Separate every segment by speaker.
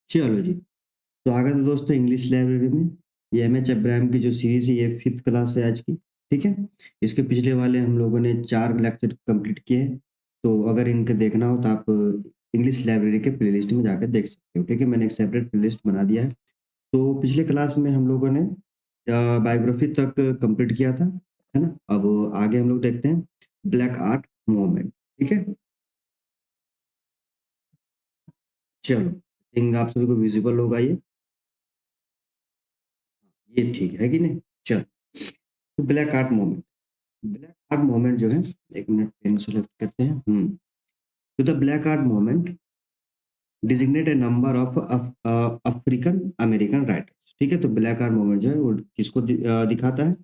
Speaker 1: चलो जी। स्वागत है दोस्तों इंग्लिश लाइब्रेरी में। ये एमएच अब्राहम की जो सीरीज़ है ये 5th क्लास है आज की, ठीक है? इसके पिछले वाले हम लोगों ने 4 लेक्चर कंप्लीट किए हैं। तो अगर इनके देखना हो तो आप इंग्लिश लाइब्रेरी के प्लेलिस्ट में जाकर देख सकते हो, ठीक है? मैंने एक सेपरेट प्लेलिस्ट बना दिया है। तो पिछले क्लास में हम लोगों ने बायोग्राफी तक कंप्लीट किया था, है ना? अब आगे हम लोग देखते हैं ब्लैक आर्ट मूवमेंट, ठीक है? चलो, आई थिंक आप सभी को विज़िबल होगा ये ठीक है कि नहीं? चलो, तो ब्लैक आर्ट मूवमेंट जो है, 1 मिनट पेन सेलेक्ट करते हैं। तो the Black art movement designate a number of African American writers, ठीक है? तो ब्लैक आर्ट मूवमेंट जो है वो किसको दिखाता है?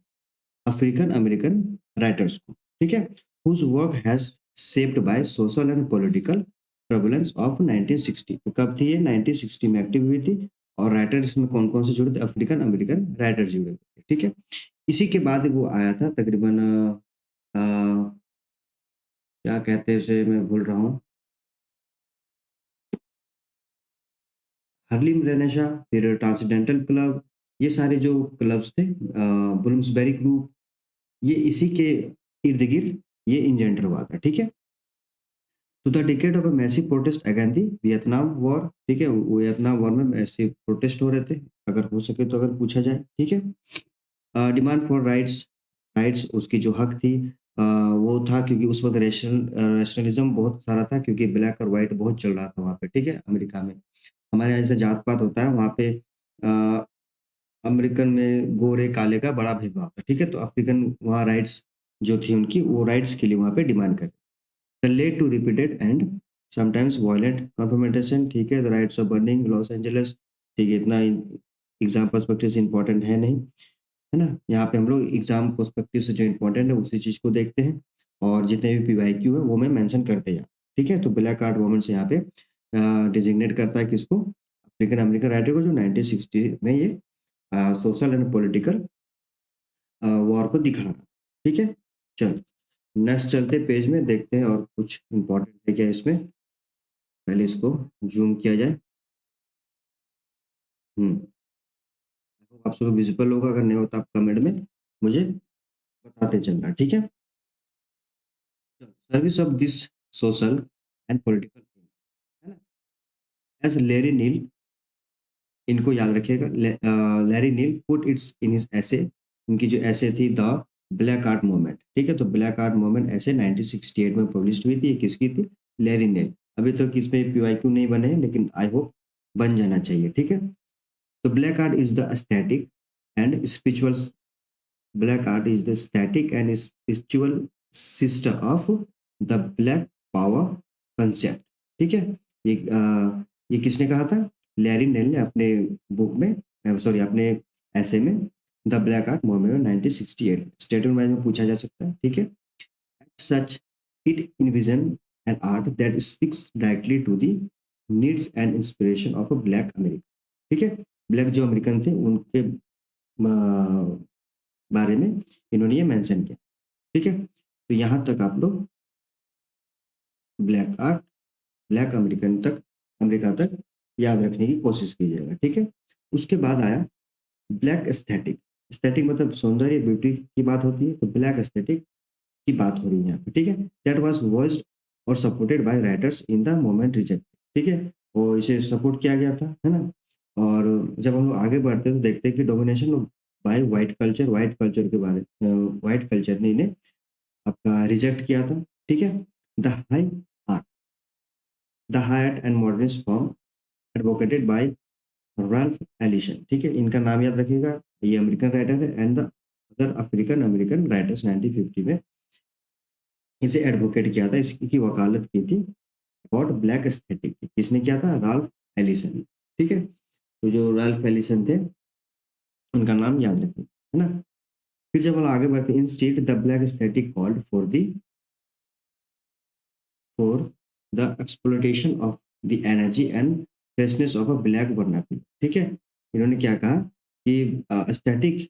Speaker 1: अफ्रीकन अमेरिकन राइटर्स को, ठीक है? Whose work has shaped by social and political turbulence of 1960। तो कब थी ये? 1960 में एक्टिव हुई थी। और राइटर इसमें कौन-कौन से जुड़े थे? अफ्रीकन अमेरिकन राइटर जुड़े थे, ठीक है? इसी के बाद वो आया था तकरीबन अ, क्या कहते हैं उसे, मैं भूल रहा हूँ। हर्लिम रेनेशा, फिर ट्रांसेंडेंटल क्लब, ये सारे जो क्लब्स थे, ब्लूम्सबेरी ग्रुप, ये इसी के इर्द-गिर्द ये इंजेंडर हुआ था, ठीक है? तो the decade of a massive protest against the Vietnam war, ठीक है? वियतनाम वॉर में मैसिव प्रोटेस्ट हो रहे थे, अगर हो सके तो अगर पूछा जाए, ठीक है? डिमांड फॉर राइट्स, राइट्स उसकी जो हक थी, वो था क्योंकि उस वक़्त रैशनलिज़्म बहुत सारा था, क्योंकि ब्लैक और व्हाइट बहुत चल रहा था वहाँ पे, ठीक है? अमेरिका में। हमारे यहाँ जैसे जात-पात होता है, वहाँ पे अमेरिकन में गोरे-काले का बड़ा भेदभाव था, ठीक है? तो अफ्रीकन वहाँ राइट्स जो थी उनकी, वो राइट्स के लिए वहाँ पे डिमांड कर the led to repeated and sometimes violent confirmation, ठीक है? The rights of burning Los Angeles, ठीक है? इतना एग्ज़ाम पर्सपेक्टिव से इम्पोर्टेंट है नहीं, है ना? यहाँ पे हम लोग एग्ज़ाम पर्सपेक्टिव से जो इम्पोर्टेंट है उसी चीज़ को देखते हैं, और जितने भी पीवाईक्यू है वो मैं मेंशन करते जा, ठीक है? तो ब्लैक कार्ड वुमेन्स यहाँ पे डेजिग्नेट करता है किसको? अफ्रीकन अमेरिकन राइटर को, जो 1960 में ये सोशल एंड पॉलिटिकल वॉर को दिखा रहा, ठीक है? चलो, नेक्स्ट चलते पेज में, देखते हैं और कुछ इम्पोर्टेंट है क्या इसमें। पहले इसको ज़ूम किया जाए। हुँ, आप सबको विज़िबल होगा, अगर नहीं होता आप कमेंट में मुझे बताते चलना, ठीक है? Service of this social and political things, है ना? एज़ लैरी नील, इनको याद रखिएगा, Larry Neal put it's in his essay, इनकी जो एसे थी द ब्लैक आर्ट मूवमेंट, ठीक है? तो ब्लैक आर्ट मूवमेंट ऐसे 1968 में पब्लिश हुई थी। ये किसकी थी? लैरी नील। अभी तक इसमें पीवाईक्यू नहीं बने हैं, लेकिन आई होप बन जाना चाहिए, ठीक है? तो black art is the aesthetic and spiritual, black art is the static and spiritual sister of the black power concept, ठीक है? ये किसने कहा था? लैरी नेल ने अपने बुक में, सॉरी अपने ऐसे में, द ब्लैक आर्ट मूवमेंट में 1968 स्टेटमेंट वाइज में पूछा जा सकता है, ठीक है? Such it envision an art that speaks directly to the needs and inspiration of a black American, ठीक है? ब्लैक जो अमेरिकन थे उनके बारे में इन्होंने ये मेंशन किया, ठीक है? तो यहाँ तक आप लोग ब्लैक आर्ट, ब्लैक अमेरिका तक याद रखने की कोशिश कीजिएगा, ठीक है? उसके बाद आया ब्लैक एस्थेटिक। एस्थेटिक मतलब सौंदर्य, ब्यूटी की बात होती है, तो ब्लैक एस्थेटिक की बात हो रही है यहाँ पे, ठीक है? दैट वाज़ वॉइस्ड और supported by writers in the moment reject, ठीक है? और इसे सपोर्ट किया गया था, है ना? और जब हम लोग आगे बढ़ते हैं तो देखते हैं कि डोमिनेशन बाय व्हाइट कल्चर के बारे व्हाइट कल्चर ने इन्हें आपका रिजेक्ट किया था, ठीक है? The high art, the high art and modernist form advocated by Ralph Ellison, ठीक है? इनका नाम याद रखिएगा, ये अमेरिकन राइटर है, and the other African American writers 1950 में इसे एडवोकेट किया था, इसकी वकालत की थी अबाउट ब्लैक एस्थेटिक की। किसने किया था? राल्फ एलिसन ने, ठीक है? तो जो राल्फ एलिसन थे, उनका नाम याद रखिए, है ना? फिर जब हम आगे बढ़ते हैं, instead the black aesthetic called for the exploitation of the energy and freshness of a black vernacular, ठीक है? इन्होंने क्या कहा कि aesthetic,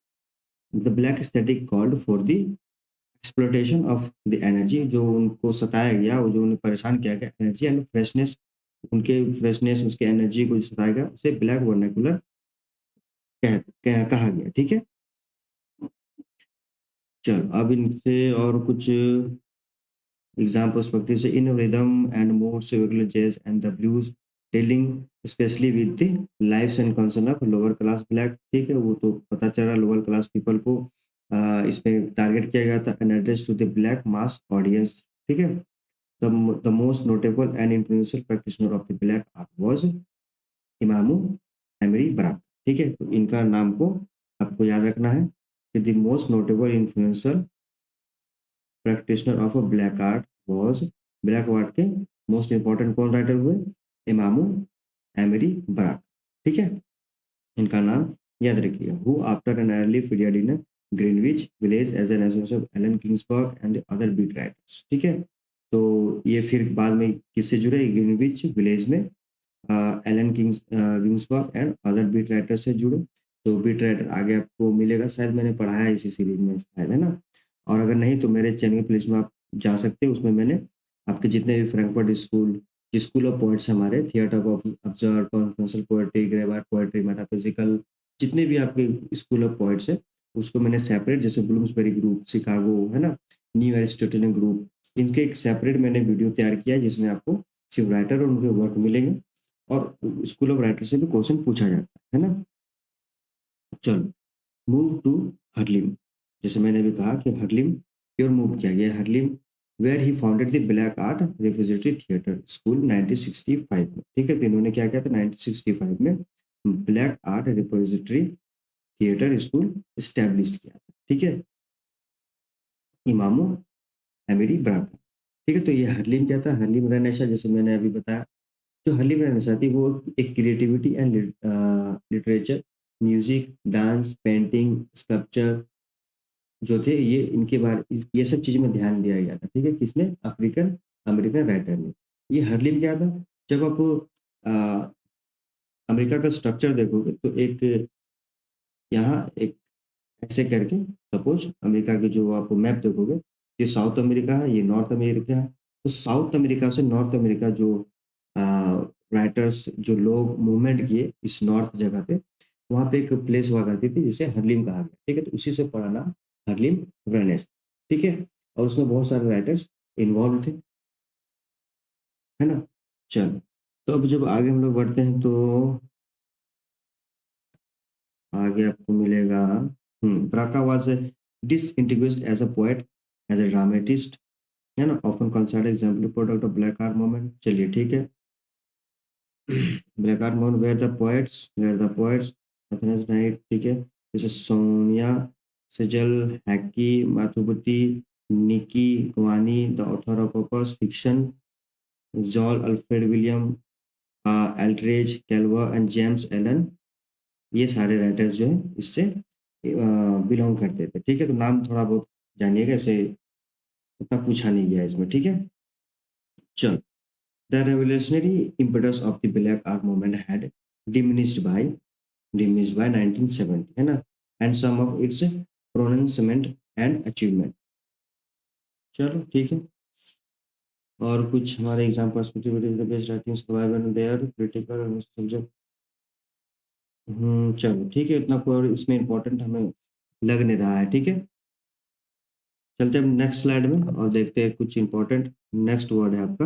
Speaker 1: the black aesthetic called for the exploitation of the energy, जो उनको सताया गया और जो उन्हें परेशान किया गया, एनर्जी एंड फ्रेशनेस उनके फ्रेशनेस, उसके एनर्जी को सताएगा, उसे ब्लैक वर्नाकुलर कहा गया। ठीक है, चलो अब इनसे और कुछ examples practice in rhythm and moods, regular jazz and the blues, dealing especially with the lives and concern of lower class black। ठीक है, वो तो पता चला लोअर क्लास पीपल को इसमें टारगेट किया गया था, and address to the black mass audience. ठीक है, the most notable and influential practitioner of the black art was Imamu Amiri Baraka. ठीक है, तो इनका नाम को आपको याद रखना है कि the most notable influencer practitioner of a black art was, black art के मोस्ट इंपॉर्टेंट कौन राइटर हुए, इमामू एमरी बराक। ठीक है, इनका नाम याद रखिएगा। Who after an early period in Greenwich Village as an association of Allen Ginsberg and other beat writers. ठीक है, तो ये फिर बाद में किससे जुड़े, ग्रीनविच विलेज में Allen Ginsberg and other beat writer से जुड़े। तो बीट राइटर आगे आपको मिलेगा, शायद मैंने पढ़ाया है इसी सीरीज में, शायद, है ना। और अगर नहीं तो मेरे चैनल प्लेलिस्ट में आप जा सकते हैं, उसमें मैंने आपके जितने भी फ्रैंकफर्ट स्कूल ऑफ पोइट्स हमारे, theatre of absurd, confessional poetry, graveyard poetry, metaphysical, जितने भी आपके स्कूल ऑफ पोइट्स है, उसको मैंने सेपरेट, जैसे ब्लूम्सबेरी ग्रुप, शिकागो, है ना, न्यू एरिस्टोटेलियन ग्रुप, इनके एक सेपरेट मैंने वीडियो तैयार किया है, जिसमें आपको सिर्फ राइटर और उनके वर्क मिलेंगे, और स्कूल ऑफ राइटर से भी क्वेश्चन पूछा जाता है ना। चलो, मूव टू हर्लिम। जैसे मैंने अभी कहा कि हर्लिम क्यों मूव किया गया, Harlem where he founded the Black Art Repository Theatre School 1965 में। ठीक है, तो इन्होंने क्या किया था 1965 में black Art Repository Theatre school establish किया था। ठीक है, इमामो एमिरी ब्राका। ठीक है, तो ये हर्लिम क्या था, हर्लिम रेनेसा, जैसे मैंने अभी बताया, जो हर्लिम रेनेसा थी वो एक creativity and literature, music, dance, painting, sculpture जो थे, ये इनके बारे, ये सब चीज़ में ध्यान दिया गया था। ठीक है, किसने, अफ्रीकन अमेरिकन राइटर ने। ये हर्लिम क्या था, जब आप अ, अमेरिका का स्ट्रक्चर देखोगे तो एक यहाँ एक ऐसे करके, सपोज अमेरिका के जो आप मैप देखोगे, ये साउथ अमेरिका है, ये नॉर्थ अमेरिका है। तो साउथ अमेरिका से नॉर्थ अमेरिका जो राइटर्स, जो लोग मूवमेंट किए इस नॉर्थ जगह पे, वहाँ पे एक प्लेस हुआ करती थी जिसे हर्लिम कहा गया। ठीक है, तो उसी से पड़ा नाम हर्लिम रेनेस। ठीक है, और उसमें बहुत सारे राइटर्स इन्वॉल्व थे, है ना। चलो, तो अब जब आगे हम लोग बढ़ते हैं तो आगे आपको मिलेगा, Baraka was distinguished as a poet, as a dramatist, है ना, often considered example product of black art movement. चलिए ठीक है, black art movement were the poets Etheridge Knight. ठीक है, जैसे सोनिया सजल, Haki Madhubuti, Nikki Giovanni, the author of papers fiction, John Alfred William, Eldridge Cleaver and James Allen, ये सारे writers जो है इससे बिलोंग करते थे। ठीक है, तो नाम थोड़ा बहुत जानिएगा, इसे उतना पूछा नहीं गया इसमें। ठीक है, चल, the revolutionary impetus of the black art movement had diminished by 1970, है ना, and some of its pronouncement and achievement। चलो ठीक है, और कुछ हमारे examples based writing survival there critical subject. चलो ठीक है, इतना कोई और इसमें इम्पोर्टेंट हमें लग नहीं रहा है। ठीक है, चलते हैं नेक्स्ट स्लाइड में और देखते हैं कुछ इंपॉर्टेंट। नेक्स्ट वर्ड है आपका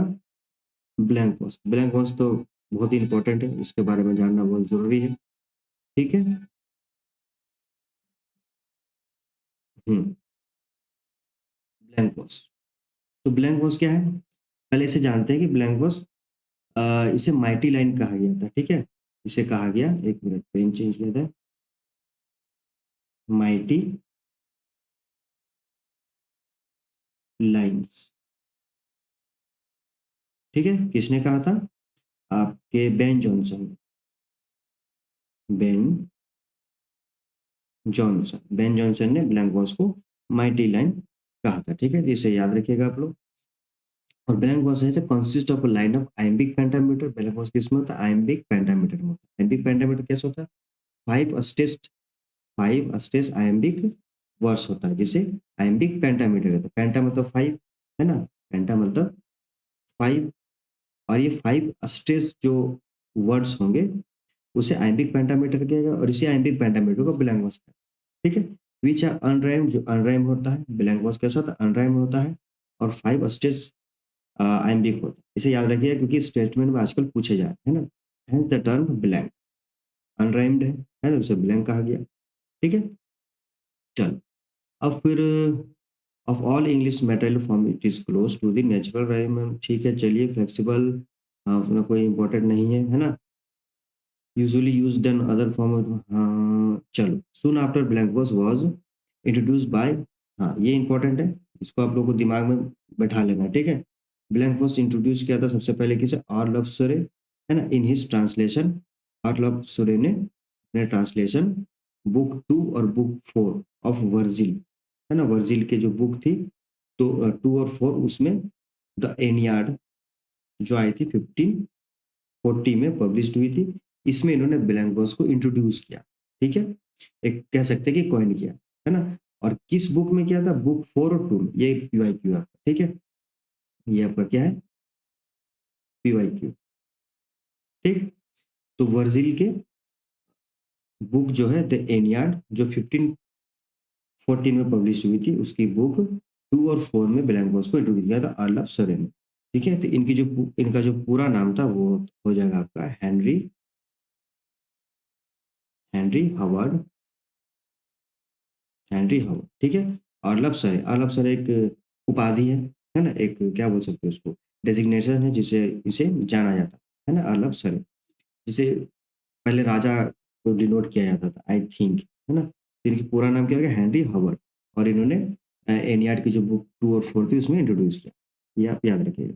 Speaker 1: ब्लैंक वर्स। ब्लैंक वर्स तो बहुत ही इंपॉर्टेंट है, इसके बारे में जानना बहुत जरूरी है। ठीक है, ब्लैंक वर्स। तो ब्लैंक वर्स क्या है, पहले इसे जानते हैं कि ब्लैंक वर्स, इसे माइटी लाइन कहा गया था। ठीक है, इसे कहा गया, एक मिनट पेन चेंज किया था, माइटी लाइन्स। ठीक है, किसने कहा था, आपके Ben Jonson, Ben Ben Jonson ने ब्लैंक वर्स को माइटी लाइन कहा था। ठीक है, इसे याद रखिएगा आप लोग। और ब्लैंक वर्स है consist of line of iambic pentameter. Blank verse किसमें होता है, आइम्बिक पेंटामीटर में होता है। आइम्बिक पेंटामीटर कैसे होता है, फाइव स्टेज आइम्बिक वर्स होता है, जिसे आइम्बिक पेंटामीटर कहते हैं। पेंटा मतलब फाइव, है ना, पेंटा मतलब फाइव, और ये 5 स्ट्रेस जो वर्ड्स होंगे उसे आइम्बिक पेंटामीटर कहेगा और इसी आइम्बिक पेंटामीटर को ब्लैंक वर्स कहते हैं, ठीक है। विच आर अनराइम्ड, जो अनराइम होता है, ब्लैंक वर्स कैसा होता है, अनराइम होता है, और 5 स्ट्रेस आइम्बिक होता है। इसे याद रखिएगा क्योंकि स्टेटमेंट में आजकल पूछे जा रहे हैं ना। Hence the term blank, unrhymed है ना, उसे ब्लैंक कहा गया, ठीक है। चल, अब फिर of all English material form it is close to the natural rhyme, ठीक है। चलिए फ्लेक्सिबल, उसमें कोई इंपॉर्टेंट नहीं है ना। Usually used in other form, हाँ चलो। Soon after blank verse was introduced by, हाँ ये इंपॉर्टेंट है, इसको आप लोग को दिमाग में बैठा लेना, ठीक है। ब्लैंक वर्स इंट्रोड्यूस किया था सबसे पहले किसे, आर्लव सुरे, है ना, इन हिज ट्रांसलेशन। आर्लव सुरे ने अपने ट्रांसलेशन बुक 2 और बुक 4 ऑफ वर्जिल, है ना, वर्जिल के जो बुक थी, तो 2 और 4 उसमें द एनियाड जो आई थी 1540 में पब्लिश हुई थी। इसमें इन्होंने ब्लैंक वर्स को इंट्रोड्यूस किया, ठीक है। एक कह सकते हैं कि कॉइन किया, है ना। और किस बुक में किया था, बुक 4 और 2 में। ये पीवाईक्यू है, ठीक है। ये आपका क्या है, पीवाईक्यू, ठीक। तो वर्जिल के बुक जो है द एनियाड, जो 1514 में पब्लिश हुई थी, उसकी बुक 2 और 4 में ब्लैंक वर्स को इंट्रोड्यूस किया था आर्लफ सरे ने, ठीक है। तो इनका जो पूरा नाम था वो हो जाएगा आपका Henry Henry Howard Henry Howard, ठीक है। आर्लफ सरे एक उपाधि है ना, एक क्या बोल सकते हैं उसको, डेजिग्नेशन है जिसे इसे जाना जाता है ना, आर्लफ सरे, जिसे पहले राजा को डिनोट किया जाता था आई थिंक, है ना। तो इनकी पूरा नाम क्या हो गया, हेनरी हावर्ड। और इन्होंने एनियाड की जो बुक 2 और 4 थी उसमें इंट्रोड्यूस किया, ये आप याद रखिएगा।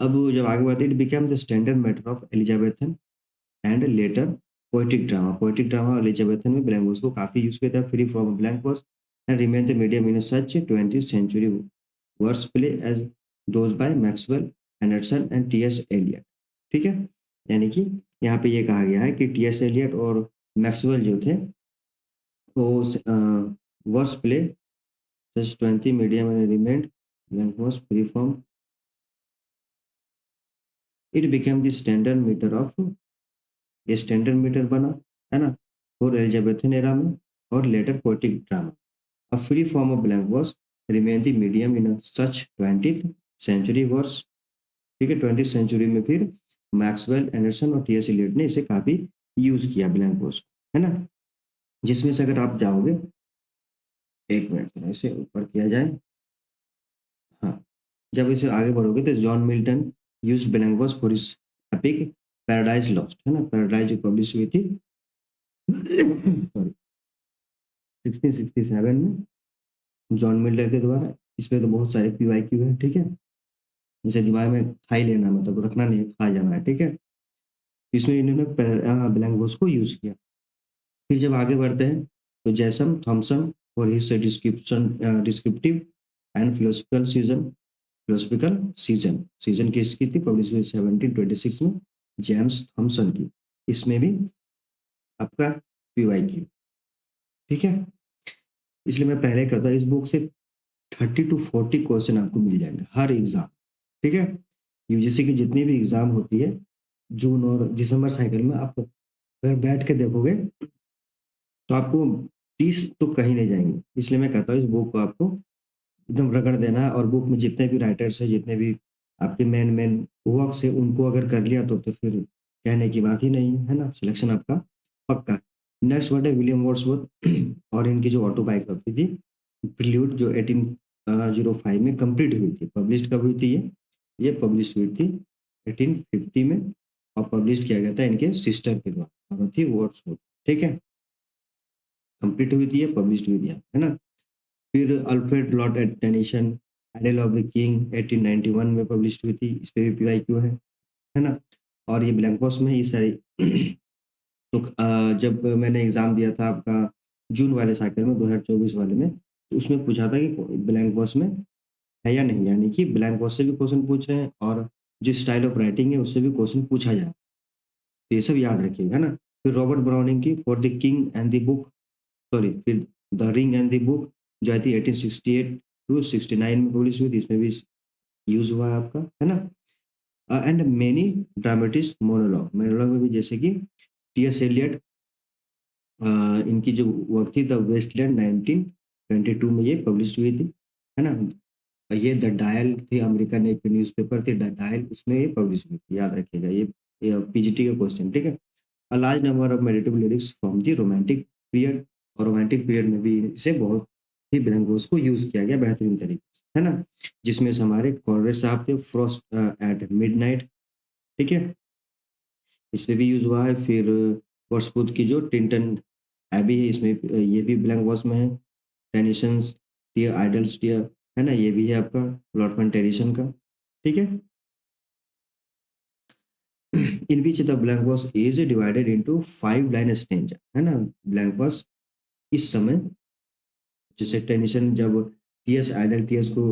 Speaker 1: अब जब आगे बढ़ते, it became the standard method of Elizabethan and later poetic drama Elizabethan में ब्लैंक वर्स को काफी यूज किया था, free from blank verse and remain the medium in such 20th century verse play as those by Maxwell, Anderson and T S. Eliot, ठीक है। यानी कि यहाँ पे ये कहा गया है कि टी.एस. एलियट और मैक्सवेल जो थे वो verse play such 20 medium and remained blank verse free from, it became the standard metre of, ये स्टैंडर्ड मीटर बना, है ना, और एलिजाबेथन एरा में और later poetic drama. A free form of blank verse remain the medium in a such 20th century verse, ठीक है। 20th century में फिर मैक्सवेल, एंडरसन और टी.एस. एलियट ने इसे काफी यूज किया ब्लैंक वर्स को, है ना। जिसमें से अगर आप जाओगे, एक मिनट थोड़ा इसे ऊपर किया जाए, हाँ, जब इसे आगे बढ़ोगे तो John Milton used blank verse for his epic Paradise Lost, है ना, पैराडाइज जो पब्लिश हुई थी सॉरी 1667 में जॉन मिल्टन के द्वारा। इसमें तो बहुत सारे पीवाईक्यू है, ठीक है, इसे दिमाग में खा ही लेना, मतलब रखना नहीं है, खा जाना है, ठीक है। इसमें इन्होंने ब्लैंक वर्स को यूज किया। फिर जब आगे बढ़ते हैं तो जैसम थॉमसन और his description descriptive and philosophical season, season किसकी थी, पब्लिश हुई 1726 में, जेम्स थॉमसन की। इसमें भी आपका पीवाईक्यू, ठीक है। इसलिए मैं पहले कहता इस बुक से 30 to 40 क्वेश्चन आपको मिल जाएंगे हर एग्जाम, ठीक है। यूजीसी की जितनी भी एग्जाम होती है जून और दिसंबर साइकिल में, आप अगर बैठ के देखोगे तो आपको 30 तो कहीं नहीं जाएंगे। इसलिए मैं कहता हूँ इस बुक को आपको एकदम रगड़ देना है, और बुक में जितने भी राइटर्स है, जितने भी आपके मेन मेन वर्क्स है, उनको अगर कर लिया तो फिर कहने की बात ही नहीं है ना, सिलेक्शन आपका पक्का। नेक्स्ट वर्ड है विलियम वर्ड्सवर्थ और इनकी जो ऑटोबायोग्राफी थी प्रिल्यूड, जो 1805 में कंप्लीट हुई थी। पब्लिश कब हुई थी ये पब्लिश हुई थी 1850 में, और पब्लिश किया गया था इनके सिस्टर के द्वारा, और थी वर्ड्सवर्थ, ठीक है। कंप्लीट हुई थी, पब्लिश हुई थी, है ना। फिर Alfred Lord Tennyson Idylls of the King 1891 में पब्लिश हुई थी, इस पे भी पीवाईक्यू है ना। और ये ब्लैंक वर्स में ही सारी तो जब मैंने एग्जाम दिया था आपका जून वाले साइकिल में 2024 वाले में, तो उसमें पूछा था कि ब्लैंक वर्स में है या नहीं, यानी कि ब्लैंक वर्स से भी क्वेश्चन पूछ रहे हैं और जिस स्टाइल ऑफ राइटिंग है उससे भी क्वेश्चन पूछा जाए, तो ये सब याद रखिएगा ना। फिर रॉबर्ट ब्राउनिंग की for the king and the book, sorry, फिर the ring and the book जो आई थी 1868 टू 69 में पब्लिश हुई थी, इसमें भी यूज हुआ है आपका, है ना। And many dramatist monologue, monologue में भी जैसे कि टी.एस. एलियट, इनकी जो वर्क थी द वेस्टलैंड 1922 में ये पब्लिश हुई थी, है ना? ये द डायल थी, अमेरिकन एक न्यूज़पेपर थी द डायल, उसमें ये पब्लिश हुई थी, याद रखिएगा ये पीजीटी का क्वेश्चन, ठीक है? A large number of meditative lyrics from the romantic period, और रोमांटिक पीरियड में भी इसे बहुत ही ब्लैंक वर्स को यूज़ किया गया बेहतरीन तरीके से, है ना? जिसमें से हमारे कॉलरेज साहब थे फ्रॉस्ट एट मिडनाइट, ठीक है? इसमें भी यूज़ हुआ है। फिर वर्ड्सवर्थ की जो टिंटन एबी है, इसमें ये भी ब्लैंक वर्स में है। टेनिसन्स डियर आइडल्स डियर, है ना? ये भी है आपका लॉर्ड टेनिसन का, ठीक है? In which the blank verse is divided into 5 line stanza, है ना? ब्लैंक वर्स इस समय, जैसे टेनिसन जब टीएस आइडल टीएस को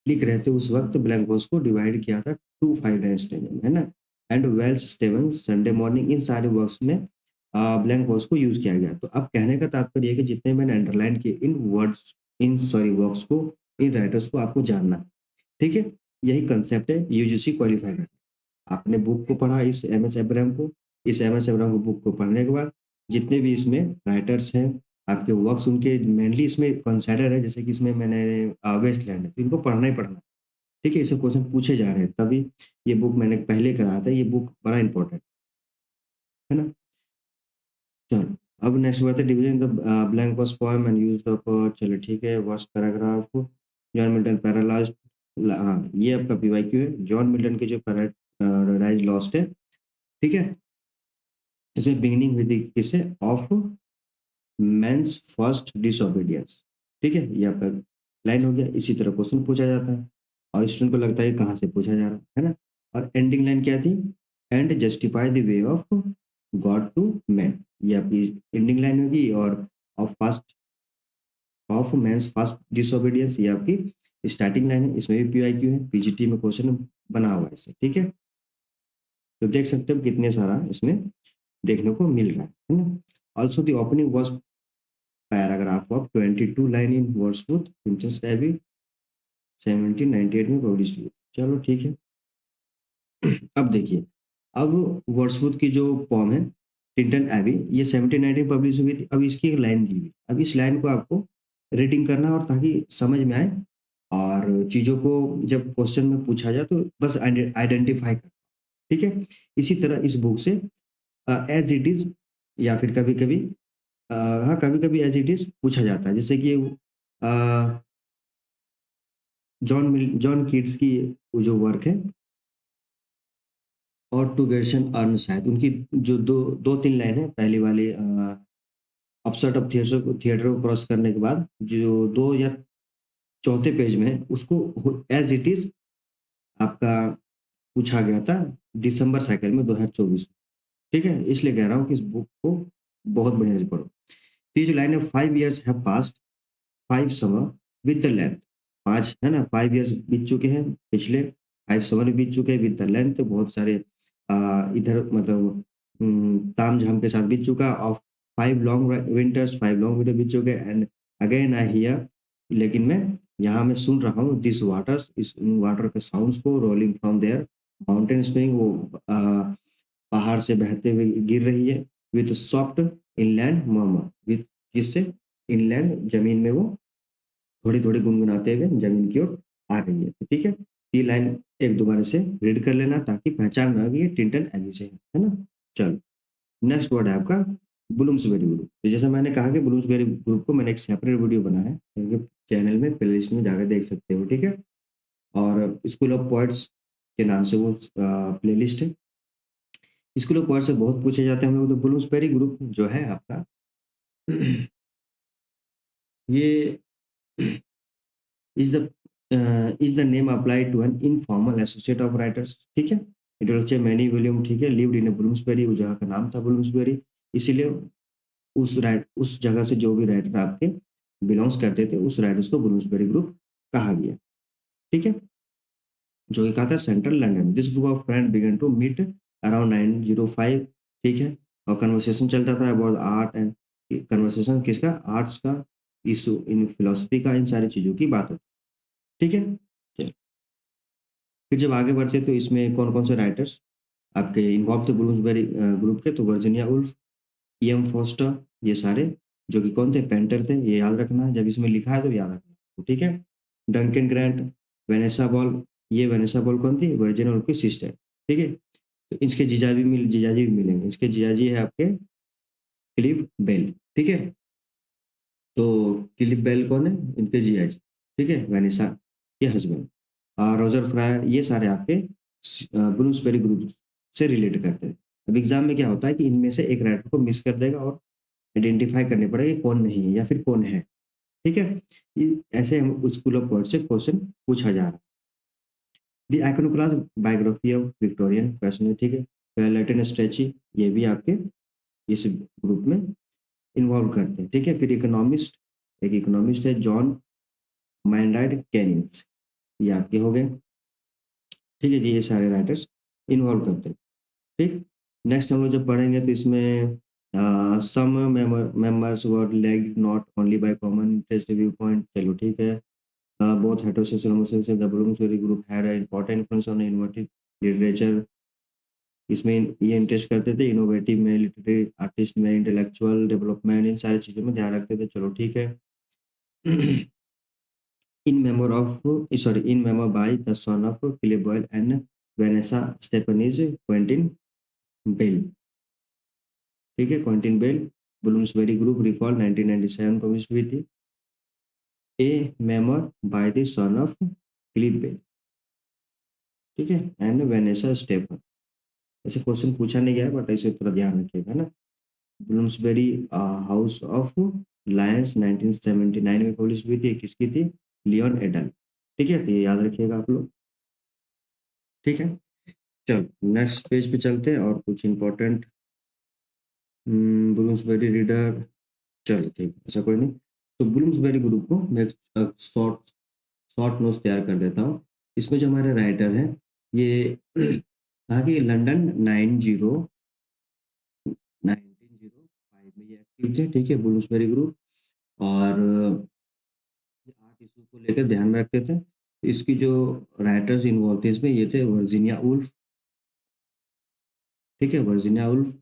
Speaker 1: लिख रहे थे, उस वक्त ब्लैंक वर्स को डिवाइड किया था 2 5 लाइन स्टेंजा में, है ना? एंड वेल्स स्टेवंस संडे मॉर्निंग, इन सारे वर्क्स में ब्लैंक वर्स को यूज किया गया। तो अब कहने का तात्पर्य है कि जितने मैंने अंडरलाइन किए इन वर्ड्स, इन सॉरी वर्क्स को, इन राइटर्स को आपको जानना, ठीक है? यही कंसेप्ट है यूजीसी क्वालिफाई का। आपने बुक को पढ़ा इस एम एस अब्राहम को, इस एम एस अब्राहम की बुक को पढ़ने के बाद जितने भी इसमें राइटर्स हैं, आपके वर्क्स उनके मेनली इसमें कंसिडर है, जैसे कि इसमें मैंने वेस्टलैंड है, तो इनको पढ़ना ही पढ़ना, ठीक है? इससे क्वेश्चन पूछे जा रहे हैं, तभी ये बुक मैंने पहले कहा था, ये बुक बड़ा इंपॉर्टेंट है ना? चलो, अब नेक्स्ट बात है division the blank verse poem and used of, चलो ठीक है, verse paragraph, John Milton paralysed, हाँ, ये आपका पीवाईक्यू है। जॉन मिल्टन के जो पैराडाइज लॉस्ट है, ठीक है? इसमें बिगिनिंग हुई थी किससे? ऑफ मेंस फर्स्ट डिसोबीडियंस, ठीक है? ये आपका लाइन हो गया। इसी तरह क्वेश्चन पूछा जाता है और स्टूडेंट को लगता है कहाँ से पूछा जा रहा है ना? और एंडिंग लाइन क्या थी? And justify the way of God to man, ये आपकी एंडिंग लाइन होगी। और of first, of man's first disobedience, ये आपकी स्टार्टिंग लाइन है। इसमें भी पीआईक्यू है, पीजीटी में क्वेश्चन बना हुआ है इससे, ठीक है? तो देख सकते हो कितने सारा इसमें देखने को मिल रहा है ना? Also the opening was paragraph of 22 line in Wordsworth princess Abbey 1798 में पब्लिश हुई। चलो ठीक है। अब देखिए, अब वर्ड्सवर्थ की जो पोएम है टिंटन एबी, ये 1790 में पब्लिश हुई थी। अब इसकी एक लाइन दी हुई, अब इस लाइन को आपको रीडिंग करना है, और ताकि समझ में आए और चीज़ों को जब क्वेश्चन में पूछा जाए तो बस आइडेंटिफाई कर, ठीक है? इसी तरह इस बुक से एज इट इज, या फिर कभी कभी हाँ, कभी कभी एज इट इज पूछा जाता है, जैसे कि जॉन कीट्स की वो जो वर्क है और टू गेशन अर्न, शायद उनकी जो दो तीन लाइन है पहली वाली, अपसेट ऑफ थिएटर को क्रॉस करने के बाद जो दो या चौथे पेज में है, उसको एज इट इज आपका पूछा गया था दिसंबर साइकिल में 2024, ठीक है? इसलिए कह रहा हूँ कि इस बुक को बहुत बढ़िया से पढ़ो। तो ये जो लाइन है, 5 years have past, 5 summer with the length, 5 है ना, 5 इयर्स बीत चुके हैं पिछले, 5 समर बीत चुके हैं विद द लेंथ, बहुत सारे इधर मतलब ताम झाम के साथ बीत चुका। और 5 लॉन्ग विंटर्स, 5 लॉन्ग विंटर बीत चुके। एंड अगेन आई हियर, लेकिन मैं यहाँ मैं सुन रहा हूँ दिस वाटर्स, इस वाटर के साउंड्स को, rolling from their mountain spring, वो पहाड़ से बहते हुए गिर रही है। With soft inland murmur, with जिससे इनलैंड जमीन में वो थोड़ी-थोड़ी गुनगुनाते हुए जमीन की ओर आ रही है। तो ठीक है? ये लाइन एक दोबारा से रीड कर लेना ताकि पहचान में आ गई ये टिंटन एबी से है ना? चलो, नेक्स्ट वर्ड है आपका ब्लूम्सबेरी ग्रुप। तो जैसे मैंने कहा कि ब्लूम्सबेरी ग्रुप को मैंने एक सेपरेट वीडियो बनाया है, इनके चैनल में प्लेलिस्ट में जाकर देख सकते हो, ठीक है? और स्कूल ऑफ पोएट्स के नाम से वो प्लेलिस्ट है। स्कूल ऑफ पोएट्स से बहुत पूछे जाते हैं हम लोग, तो ब्लूम्सबेरी ग्रुप जो है आपका ये is the name applied to an informal associate of writers, ठीक है? It will say many William, ठीक है, लिव्ड इन ब्लूम्सबेरी, उस जगह का नाम था ब्लूम्सबेरी, इसीलिए उस जगह से जो भी राइटर आपके बिलोंग्स करते थे, उस राइटर्स को ब्लूम्सबेरी ग्रुप कहा गया, ठीक है? जो कि कहा था central London. This group of friend began to meet around 905, ठीक है? और कन्वर्सेशन चलता था अबाउट आर्ट एंड, कन्वर्सेशन किसका? आर्ट्स का, इशू इन फिलोसफी का, इन सारी चीज़ों की बात होती, ठीक है? चलिए। फिर जब आगे बढ़ते तो इसमें कौन कौन से राइटर्स आपके इन्वॉल्व थे ब्लूम्सबेरी ग्रुप के, तो वर्जीनिया उल्फ, ई.एम. फोस्टर, ये सारे जो कि कौन थे, पेंटर थे, ये याद रखना है, जब इसमें लिखा है तो याद रखना है, ठीक है। डंकन ग्रैंट, वेनेसा बॉल, ये वेनेसा बॉल कौन थी, वर्जीनिया उल्फ की सिस्टर, ठीक है। तो इसके जीजाजी भी मिलेंगे, इसके जीजाजी है आपके क्लिव बेल, ठीक है। तो क्लिव बेल कौन है, इनके जीजाजी, ठीक है, वेनेसा के हस्बैंड। रॉजर फ्रायर, ये सारे आपके ब्लूम्सबेरी ग्रुप से रिलेट करते हैं। अब एग्जाम में क्या होता है कि इनमें से एक राइटर को मिस कर देगा और आइडेंटिफाई करने पड़ेगा कि कौन नहीं है या फिर कौन है, ठीक है। ऐसे हम स्कूल ऑफ वर्ड से क्वेश्चन पूछा जा रहा है। The iconoclast biography of Victorian fashion, ठीक है। लैटिन स्ट्रेची, ये भी आपके इस ग्रुप में इन्वॉल्व करते हैं, ठीक है। फिर इकोनॉमिस्ट, एक इकोनॉमिस्ट है जॉन माइनराड केनिंग्स, ये आपके हो गए, ठीक है जी। ये सारे राइटर्स इन्वॉल्व करते हैं, ठीक। नेक्स्ट हम लोग जब पढ़ेंगे तो इसमें some members were linked not only by common interest view point, चलो ठीक है। Both heterosexual homosexual the Bloomsbury group had a important influence on innovative literature, इसमें ये इंटरेस्ट करते थे इनोवेटिव में, लिटरेरी आर्टिस्ट में, इंटेलेक्चुअल डेवलपमेंट, इन सारी चीज़ों में ध्यान रखते थे, चलो ठीक है। in memory by the son of Philip Boyle and Vanessa Stephens, Quentin Bell, ठीक है, Quentin Bell. Bloomsbury group recall 1997 publish हुई थी। A memoir by the son of Philip Bell, ठीक है, एंड वेनेसा स्टेफन। ऐसे क्वेश्चन पूछा नहीं गया है बट ऐसे थोड़ा ध्यान रखिएगा ना। ब्लूम्सबेरी हाउस ऑफ लायंस 1979 में पब्लिश हुई थी, किसकी थी, लियोन एडल, ठीक है। तो ये याद रखिएगा आप लोग, ठीक है। चलो नेक्स्ट पेज पे चलते हैं और कुछ इंपॉर्टेंट ब्लूम्सबेरी रीडर, चलो ठीक है, ऐसा कोई नहीं। तो ब्लूम्सबेरी ग्रुप को मैं शॉर्ट शॉर्ट नोट्स तैयार कर देता हूँ। इसमें जो हमारे राइटर हैं ये कहा कि लंदन 1905 में ये एक्टिव थे, ठीक है, ब्लूम्सबेरी ग्रुप। और ये 8 इशू को लेकर ध्यान में रखते थे। इसकी जो राइटर्स इन्वॉल्व थे इसमें ये थे वर्जीनिया उल्फ, ठीक है, वर्जीनिया उल्फ।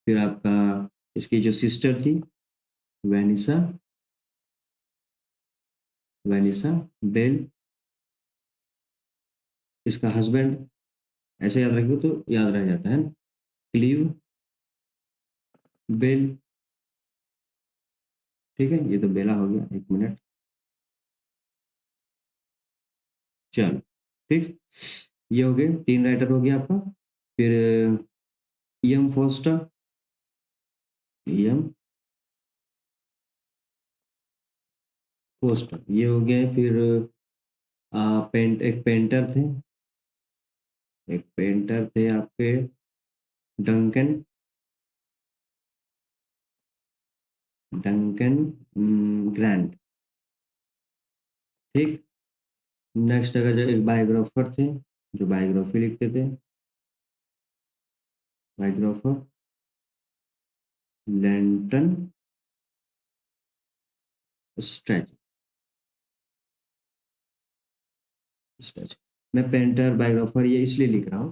Speaker 1: फिर आपका इसकी जो सिस्टर थी वेनिसा वेनिसा बेल, इसका हस्बैंड, ऐसे याद रखिए तो याद रह जाता है, क्लीव बेल, ठीक है। ये तो बेला हो गया, एक मिनट, चलो ठीक। ये हो गए 3 राइटर हो गया आपका। फिर ई.एम. फोस्टर, ई.एम. फोस्टर ये हो गए। फिर एक पेंटर थे, आपके डंकन डंकन ग्रैंड, ठीक। नेक्स्ट अगर जो एक बायोग्राफर थे जो बायोग्राफी लिखते थे, बायोग्राफर लैंटन स्ट्रेच स्ट्रेच मैं पेंटर बायोग्राफर ये इसलिए लिख रहा हूँ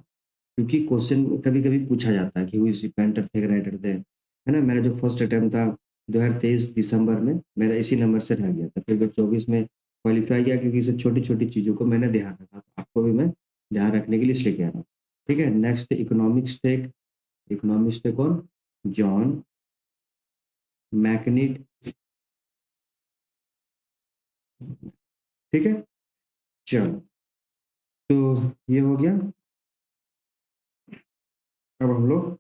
Speaker 1: क्योंकि क्वेश्चन कभी कभी पूछा जाता है कि वो इसी पेंटर थे, राइटर थे, है ना। मेरा जो फर्स्ट अटेम्प्ट था 2023 दिसंबर में, मेरा इसी नंबर से रह गया था। फिर मैं 24 में क्वालिफाई किया क्योंकि इसे छोटी छोटी चीज़ों को मैंने ध्यान रखा, आपको भी मैं ध्यान रखने के लिए इसलिए कह रहा हूँ, ठीक है। नेक्स्ट इकोनॉमिक्स थे, इकोनॉमिक्स थे कौन, जॉन मैकनिट, ठीक है। चलो तो ये हो गया। अब हम लोग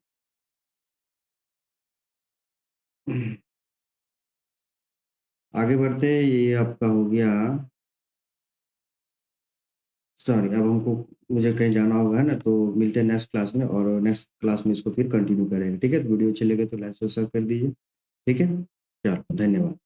Speaker 1: आगे बढ़ते हैं। ये आपका हो गया, सॉरी, अब हमको मुझे कहीं जाना होगा, है ना, तो मिलते हैं नेक्स्ट क्लास में, और नेक्स्ट क्लास में इसको फिर कंटिन्यू करेंगे, ठीक है। तो वीडियो अच्छी लगे तो लाइक सब्सक्राइब कर दीजिए, ठीक है। चलो धन्यवाद।